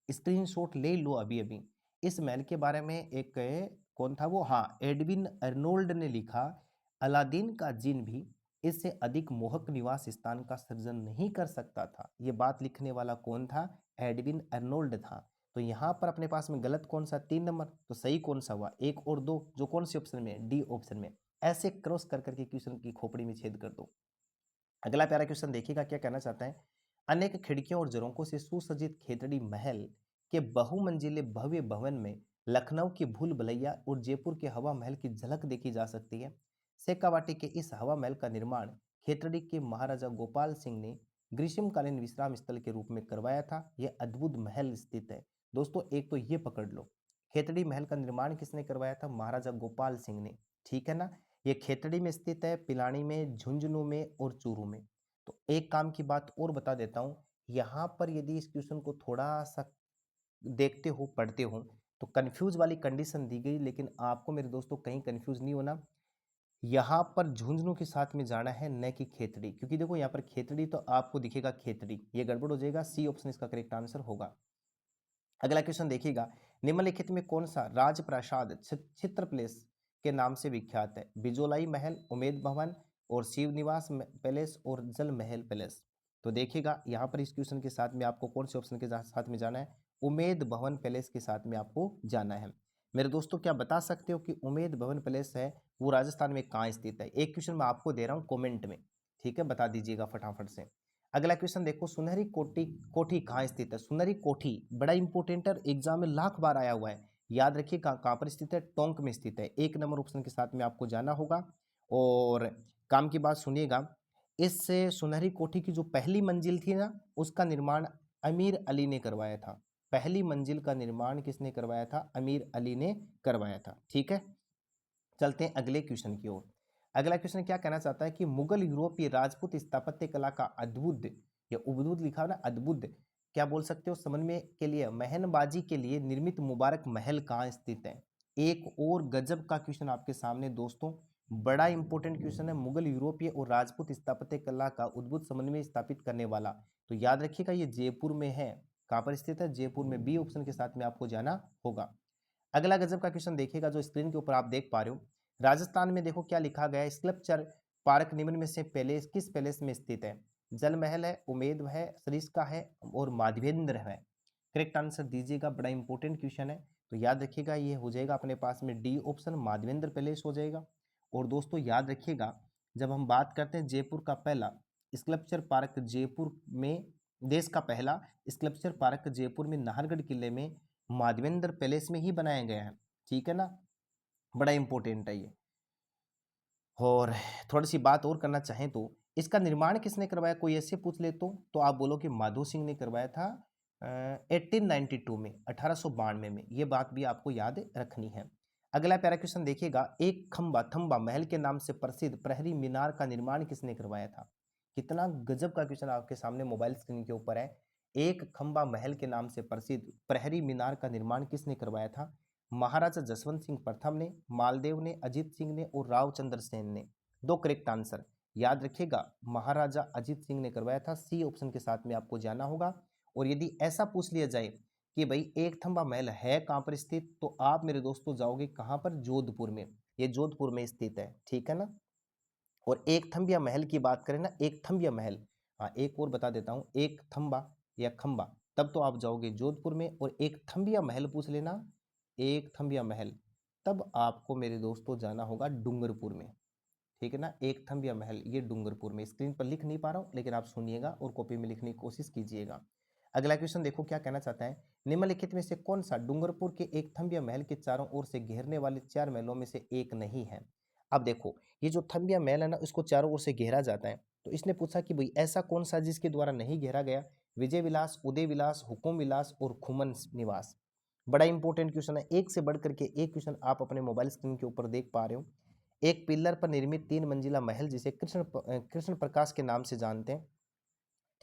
स्क्रीनशॉट ले लो अभी अभी। इस महल के बारे में एक कौन था वो, हाँ एडविन अर्नोल्ड ने लिखा, अलादीन का जिन भी इससे अधिक मोहक निवास स्थान का सृजन नहीं कर सकता था। ये बात लिखने वाला कौन था? एडविन अर्नोल्ड था। तो यहाँ पर अपने पास में गलत कौन सा? 3 नंबर। तो सही कौन सा हुआ? 1 और 2, जो कौन से ऑप्शन में? डी ऑप्शन में। ऐसे क्रॉस कर करके क्वेश्चन की खोपड़ी में छेद कर दो। अगला प्यारा क्वेश्चन देखिएगा क्या कहना चाहता है। अनेक खिड़कियों और झरोकों से सुसज्जित खेतड़ी महल के बहुमंजिले भव्य भवन में लखनऊ की भूल भुलैया और जयपुर के हवा महल की झलक देखी जा सकती है। शेखावाटी के इस हवा महल का निर्माण खेतड़ी के महाराजा गोपाल सिंह ने ग्रीष्मकालीन विश्राम स्थल के रूप में करवाया था। यह अद्भुत महल स्थित है। दोस्तों एक तो ये पकड़ लो, खेतड़ी महल का निर्माण किसने करवाया था? महाराजा गोपाल सिंह ने। ठीक है ना। ये खेतड़ी में स्थित है, पिलानी में, झुंझुनू में और चूरू में। तो एक काम की बात और बता देता हूँ, यहाँ पर यदि इस क्वेश्चन को थोड़ा सा देखते हो, पढ़ते हो, तो कंफ्यूज वाली कंडीशन दी गई, लेकिन आपको मेरे दोस्तों कहीं कंफ्यूज नहीं होना। यहाँ पर झुंझुनू के साथ में जाना है, न कि खेतड़ी, क्योंकि देखो यहाँ पर खेतड़ी तो आपको दिखेगा खेतड़ी, ये गड़बड़ हो जाएगा। सी ऑप्शन इसका करेक्ट आंसर होगा। अगला क्वेश्चन देखिएगा, निम्नलिखित में कौन सा राजप्रासाद चित्र प्लेस के नाम से विख्यात है? बिजोलाई महल, उमेद भवन और शिव निवास पैलेस और जल महल पैलेस। तो देखिएगा यहाँ पर इस क्वेश्चन के साथ में आपको कौन से ऑप्शन के साथ में जाना है? उमेद भवन पैलेस के साथ में आपको जाना है। मेरे दोस्तों क्या बता सकते हो कि उमेद भवन पैलेस है वो राजस्थान में कहाँ स्थित है? एक क्वेश्चन मैं आपको दे रहा हूँ कॉमेंट में, ठीक है, बता दीजिएगा फटाफट से। अगला क्वेश्चन देखो, सुनहरी कोठी कोठी कहाँ स्थित है? सुनहरी कोठी बड़ा इंपोर्टेंट है, एग्जाम में लाख बार आया हुआ है। याद रखिए कहाँ पर स्थित है? टोंक में स्थित है। 1 नंबर ऑप्शन के साथ में आपको जाना होगा। और काम की बात सुनिएगा, इस सुनहरी कोठी की जो पहली मंजिल थी ना, उसका निर्माण अमीर अली ने करवाया था। पहली मंजिल का निर्माण किसने करवाया था? अमीर अली ने करवाया था। ठीक है, चलते हैं अगले क्वेश्चन की ओर। अगला क्वेश्चन क्या कहना चाहता है कि मुगल यूरोपीय राजपूत स्थापत्य कला का अद्भुत, या उद्भुत लिखा है ना, अद्भुत क्या बोल सकते हो समझने के लिए, महनबाजी के लिए निर्मित मुबारक महल कहाँ स्थित है? एक और गजब का क्वेश्चन आपके सामने दोस्तों, बड़ा इंपॉर्टेंट क्वेश्चन है। मुगल यूरोपीय और राजपूत स्थापत्य कला का अद्भुत समन्वय स्थापित करने वाला, तो याद रखिएगा ये जयपुर में है। कहाँ पर स्थित है? जयपुर में। बी ऑप्शन के साथ में आपको जाना होगा। अगला गजब का क्वेश्चन देखिएगा जो स्क्रीन के ऊपर आप देख पा रहे हो। राजस्थान में देखो क्या लिखा गया है, स्कल्पचर पार्क निम्न में से पैलेस किस पैलेस में स्थित है? जल महल है, उमेद है, सरिस्का है और माधवेंद्र है। करेक्ट आंसर दीजिएगा, बड़ा इंपॉर्टेंट क्वेश्चन है। तो याद रखिएगा ये हो जाएगा अपने पास में डी ऑप्शन, माधवेंद्र पैलेस हो जाएगा। और दोस्तों याद रखिएगा, जब हम बात करते हैं जयपुर का पहला स्कल्पचर पार्क, जयपुर में देश का पहला स्कल्पचर पार्क जयपुर में नाहरगढ़ किले में माधवेंद्र पैलेस में ही बनाया गया है। ठीक है ना, बड़ा इंपॉर्टेंट है ये। और थोड़ी सी बात और करना चाहें तो इसका निर्माण किसने करवाया, कोई ऐसे पूछ ले तो आप बोलो कि माधो सिंह ने करवाया था 1892 में, 1892 में। ये बात भी आपको याद रखनी है। अगला पैरा क्वेश्चन देखिएगा, एक खंबा थंबा महल के नाम से प्रसिद्ध प्रहरी मीनार का निर्माण किसने करवाया था। कितना गजब का क्वेश्चन आपके सामने मोबाइल स्क्रीन के ऊपर है। एक खंबा महल के नाम से प्रसिद्ध प्रहरी मीनार का निर्माण किसने करवाया था। महाराजा जसवंत सिंह प्रथम ने, मालदेव ने, अजीत सिंह ने और रावचंद्र सेन ने। दो करेक्ट आंसर याद रखिएगा, महाराजा अजीत सिंह ने करवाया था। सी ऑप्शन के साथ में आपको जाना होगा। और यदि ऐसा पूछ लिया जाए कि भाई एक थंबा महल है कहां पर स्थित, तो आप मेरे दोस्तों जाओगे कहां पर, जोधपुर में। ये जोधपुर में स्थित है, ठीक है ना। और एक थंबिया महल की बात करें ना, एक थंबिया महल, हाँ एक और बता देता हूं, एक थंबा या खंबा, तब तो आप जाओगे जोधपुर में। और एक थंबिया महल पूछ लेना, एक थंबिया महल, तब आपको मेरे दोस्तों जाना होगा डूंगरपुर में, ठीक है ना। एक थंबिया महल ये डूंगरपुर में। स्क्रीन पर लिख नहीं पा रहा हूं, लेकिन आप सुनिएगा और कॉपी में लिखने की कोशिश कीजिएगा। अगला क्वेश्चन देखो क्या कहना चाहता है, निम्नलिखित में से कौन सा डूंगरपुर के एक थंबिया महल के चारों ओर से घेरने वाले 4 महलों में से एक नहीं है। अब देखो, ये जो थंबिया महल है ना, इसको चारों ओर से घेरा जाता है। तो इसने पूछा कि भाई ऐसा कौन सा जिसके द्वारा नहीं घेरा गया। विजय विलास, उदय विलास, हुकुम विलास और खुमन निवास। बड़ा इंपॉर्टेंट क्वेश्चन है, एक से बढ़कर के एक क्वेश्चन आप अपने मोबाइल स्क्रीन के ऊपर देख पा रहे हो। एक पिलर पर निर्मित 3 मंजिला महल जिसे कृष्ण प्रकाश के नाम से जानते हैं,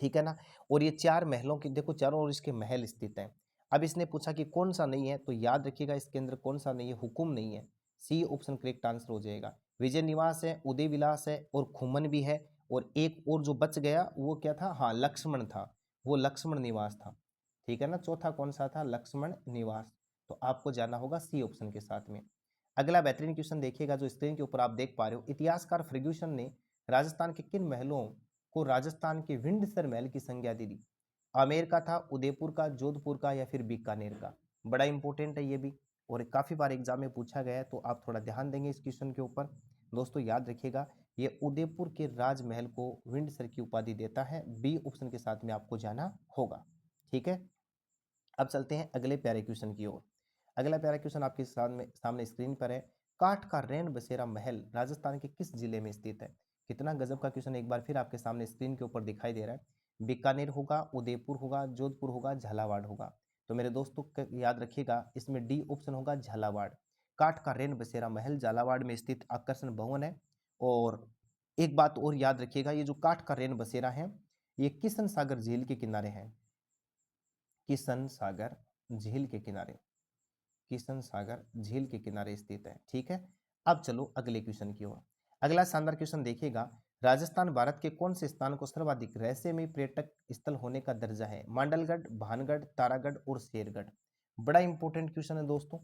ठीक है ना। और ये 4 महलों की देखो, चारों ओर इसके महल स्थित हैं। अब इसने पूछा कि कौन सा नहीं है, तो याद रखिएगा इसके अंदर कौन सा नहीं है, हुकुम नहीं है। सी ऑप्शन करेक्ट आंसर हो जाएगा। विजय निवास है, उदय विलास है और खुमन भी है। और एक और जो बच गया वो क्या था, हाँ लक्ष्मण था, वो लक्ष्मण निवास था, ठीक है ना। चौथा कौन सा था, लक्ष्मण निवास। तो आपको जाना होगा सी ऑप्शन के साथ में। अगला बेहतरीन क्वेश्चन देखिएगा जो स्क्रीन के ऊपर आप देख पा रहे हो, इतिहासकार फर्ग्यूसन ने राजस्थान के किन महलों को राजस्थान के विंडसर महल की संज्ञा दी। आमेर का था, उदयपुर का, जोधपुर का या फिर बीकानेर का। बड़ा इंपॉर्टेंट है ये भी, और काफी बार एग्जाम में पूछा गया है, तो आप थोड़ा ध्यान देंगे इस क्वेश्चन के ऊपर। दोस्तों याद रखिएगा, ये उदयपुर के राजमहल को विंडसर की उपाधि देता है। बी ऑप्शन के साथ में आपको जाना होगा, ठीक है। अब चलते हैं अगले प्यारे क्वेश्चन की ओर। अगला प्यारा क्वेश्चन आपके सामने स्क्रीन पर है, काठ का रैन बसेरा महल राजस्थान के किस जिले में स्थित है। कितना गजब का क्वेश्चन एक बार फिर आपके सामने स्क्रीन के ऊपर दिखाई दे रहा है। बीकानेर होगा, उदयपुर होगा, जोधपुर होगा, झालावाड़ होगा। तो मेरे दोस्तों याद रखिएगा, इसमें डी ऑप्शन होगा झालावाड़। काठ का रैन बसेरा महल झालावाड़ में स्थित आकर्षण भवन है। और एक बात और याद रखिएगा, ये जो काठ का रैन बसेरा है, ये किशन सागर झील के किनारे है। किशन सागर झील के किनारे, किशन सागर झील के किनारे स्थित है, ठीक है। अब चलो अगले क्वेश्चन की ओर। अगला शानदार क्वेश्चन देखिएगा, राजस्थान भारत के कौन से स्थान को सर्वाधिक रहस्यमय पर्यटक स्थल होने का दर्जा है। मांडलगढ़, भानगढ़, तारागढ़ और शेरगढ़। बड़ा इंपॉर्टेंट क्वेश्चन है दोस्तों,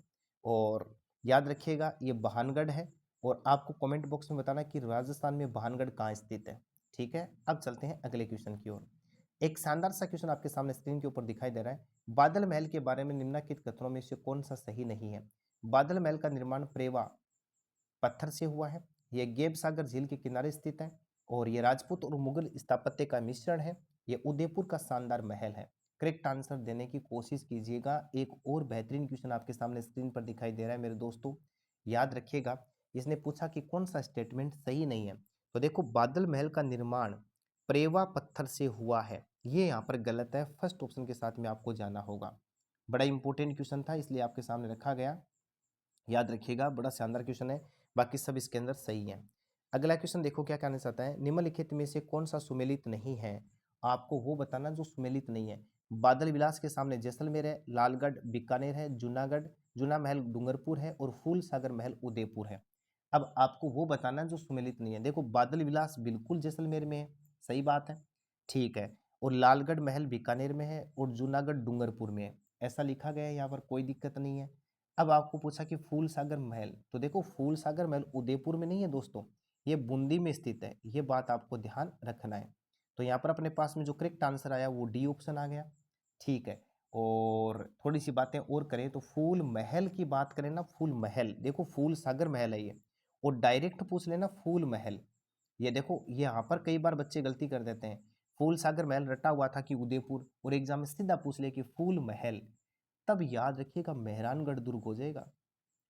और याद रखिएगा ये भानगढ़ है। और आपको कमेंट बॉक्स में बताना कि राजस्थान में भानगढ़ कहाँ स्थित है, ठीक है। अब चलते हैं अगले क्वेश्चन की ओर। एक शानदार सा क्वेश्चन आपके सामने स्क्रीन के ऊपर दिखाई दे रहा है, बादल महल के बारे में निम्नलिखित कथनों में से कौन सा सही नहीं है। बादल महल का निर्माण प्रेवा पत्थर से हुआ है, यह गेब सागर झील के किनारे स्थित है, और यह राजपूत और मुगल स्थापत्य का मिश्रण है, यह उदयपुर का शानदार महल है। करेक्ट आंसर देने की कोशिश कीजिएगा। एक और बेहतरीन क्वेश्चन आपके सामने स्क्रीन पर दिखाई दे रहा है मेरे दोस्तों, याद रखिएगा। इसने पूछा कि कौन सा स्टेटमेंट सही नहीं है। तो देखो, बादल महल का निर्माण प्रेवा पत्थर से हुआ है, ये यहाँ पर गलत है। फर्स्ट ऑप्शन के साथ में आपको जाना होगा। बड़ा इंपॉर्टेंट क्वेश्चन था, इसलिए आपके सामने रखा गया, याद रखिएगा। बड़ा शानदार क्वेश्चन है, बाकी सब इसके अंदर सही है। अगला क्वेश्चन देखो क्या कहना चाहता है, निम्नलिखित में से कौन सा सुमेलित नहीं है। आपको वो बताना जो सुमेलित नहीं है। बादल विलास के सामने जैसलमेर है, लालगढ़ बीकानेर है, जूनागढ़ जूना महल डूंगरपुर है और फूल सागर महल उदयपुर है। अब आपको वो बताना जो सुमेलित नहीं है। देखो, बादल विलास बिल्कुल जैसलमेर में है, सही बात है, ठीक है। और लालगढ़ महल बीकानेर में है और जूनागढ़ डूंगरपुर में है, ऐसा लिखा गया है, यहाँ पर कोई दिक्कत नहीं है। अब आपको पूछा कि फूल सागर महल, तो देखो फूल सागर महल उदयपुर में नहीं है दोस्तों, ये बूंदी में स्थित है, ये बात आपको ध्यान रखना है। तो यहाँ पर अपने पास में जो करेक्ट आंसर आया वो डी ऑप्शन आ गया, ठीक है। और थोड़ी सी बातें और करें तो फूल महल की बात करें ना, फूल महल, देखो फूल सागर महल है ये, और डायरेक्ट पूछ लेना फूल महल। ये देखो, ये यहाँ पर कई बार बच्चे गलती कर देते हैं, फूल सागर महल रटा हुआ था कि उदयपुर, और एग्जाम में सीधा पूछ ले कि फूल महल, तब याद रखिएगा मेहरानगढ़ दुर्ग हो जाएगा।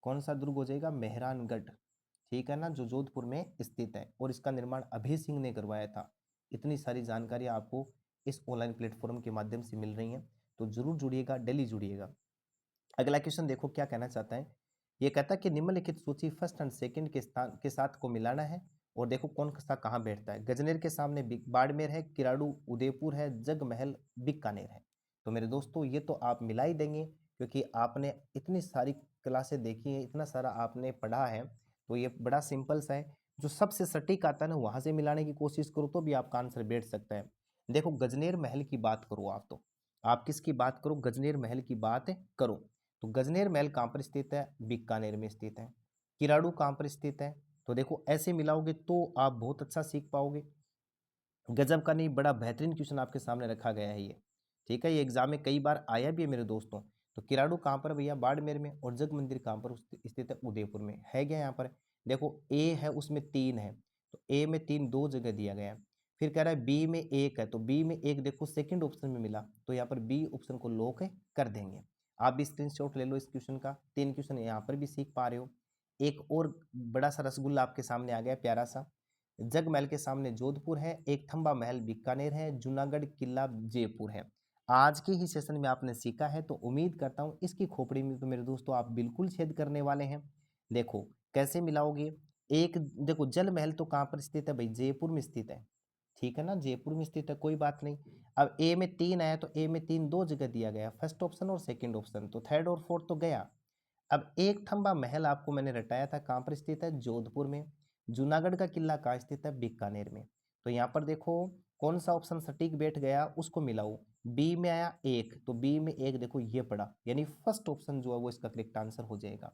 कौन सा दुर्ग हो जाएगा, मेहरानगढ़, ठीक है ना, जो जोधपुर में स्थित है, और इसका निर्माण अभय सिंह ने करवाया था। इतनी सारी जानकारी आपको इस ऑनलाइन प्लेटफॉर्म के माध्यम से मिल रही है, तो जरूर जुड़िएगा, डेली जुड़िएगा। अगला क्वेश्चन देखो क्या कहना चाहता है। ये कहता है कि निम्नलिखित सूची फर्स्ट एंड सेकंड के स्थान के साथ को मिलाना है, और देखो कौन सा कहाँ बैठता है। गजनेर के सामने बाड़मेर है, किराड़ू उदयपुर है, जगमहल बीकानेर है। तो मेरे दोस्तों ये तो आप मिला ही देंगे, क्योंकि आपने इतनी सारी क्लासें देखी है, इतना सारा आपने पढ़ा है, तो ये बड़ा सिंपल सा है। जो सबसे सटीक आता है ना वहां से मिलाने की कोशिश करो तो भी आपका आंसर बैठ सकता है। देखो गजनेर महल की बात करो आप, तो आप किसकी बात करो, गजनेर महल की बात करो, तो गजनेर महल कहाँ पर स्थित है, बीकानेर में स्थित है। किराड़ू कहाँ पर स्थित है, तो देखो ऐसे मिलाओगे तो आप बहुत अच्छा सीख पाओगे। गजब का नहीं, बड़ा बेहतरीन क्वेश्चन आपके सामने रखा गया है ये, ठीक है, ये एग्जाम में कई बार आया भी है मेरे दोस्तों। तो किराड़ू कहाँ पर भैया, बाड़मेर में, और जग मंदिर कहाँ पर स्थित है, उदयपुर में है। क्या यहाँ पर देखो ए है उसमें 3 है, तो ए में 3 दो जगह दिया गया है। फिर कह रहा है बी में 1 है, तो बी में 1 देखो सेकंड ऑप्शन में मिला, तो यहाँ पर बी ऑप्शन को लॉक कर देंगे। आप भी स्क्रीनशॉट ले लो इस क्वेश्चन का, 3 क्वेश्चन यहाँ पर भी सीख पा रहे हो। एक और बड़ा सा रसगुल्ला आपके सामने आ गया प्यारा सा। जगमहल के सामने जोधपुर है, एक थंबा महल बीकानेर है, जूनागढ़ किला जयपुर है। आज के ही सेशन में आपने सीखा है, तो उम्मीद करता हूं इसकी खोपड़ी में तो मेरे दोस्तों आप बिल्कुल छेद करने वाले हैं। देखो कैसे मिलाओगे, एक देखो जल महल तो कहाँ पर स्थित है भाई, जयपुर में स्थित है, ठीक है ना, जयपुर में स्थित है, कोई बात नहीं। अब ए में 3 आया, तो ए में 3 दो जगह दिया गया, फर्स्ट ऑप्शन और सेकंड ऑप्शन, तो थर्ड और फोर्थ तो गया। अब एक थंबा महल आपको मैंने रटाया था, कहाँ पर स्थित है, जोधपुर में। जूनागढ़ का किला कहाँ स्थित है, बीकानेर में। तो यहाँ पर देखो कौन सा ऑप्शन सटीक बैठ गया उसको मिलाओ। बी में आया 1, तो बी में 1 देखो ये पड़ा, यानी फर्स्ट ऑप्शन जो है वो इसका करेक्ट आंसर हो जाएगा।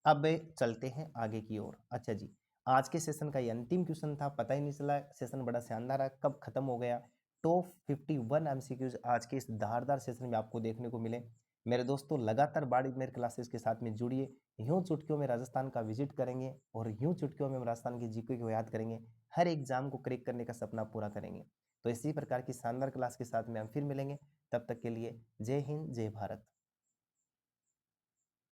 अब चलते हैं आगे की ओर। अच्छा जी, आज के सेशन का ये अंतिम क्वेश्चन था, पता ही नहीं चला सेशन बड़ा शानदार है कब खत्म हो गया। टॉप 51 एमसीक्यूज आज के इस धारदार सेशन में आपको देखने को मिले। मेरे दोस्तों लगातार बाड़ी मेरे क्लासेस के साथ में जुड़िए, यूं चुटकियों में राजस्थान का विजिट करेंगे, और यूं चुटकियों में हम राजस्थान की जीके को याद करेंगे, हर एग्जाम को क्रैक करने का सपना पूरा करेंगे। तो इसी प्रकार की शानदार क्लास के साथ में हम फिर मिलेंगे, तब तक के लिए जय हिंद जय भारत।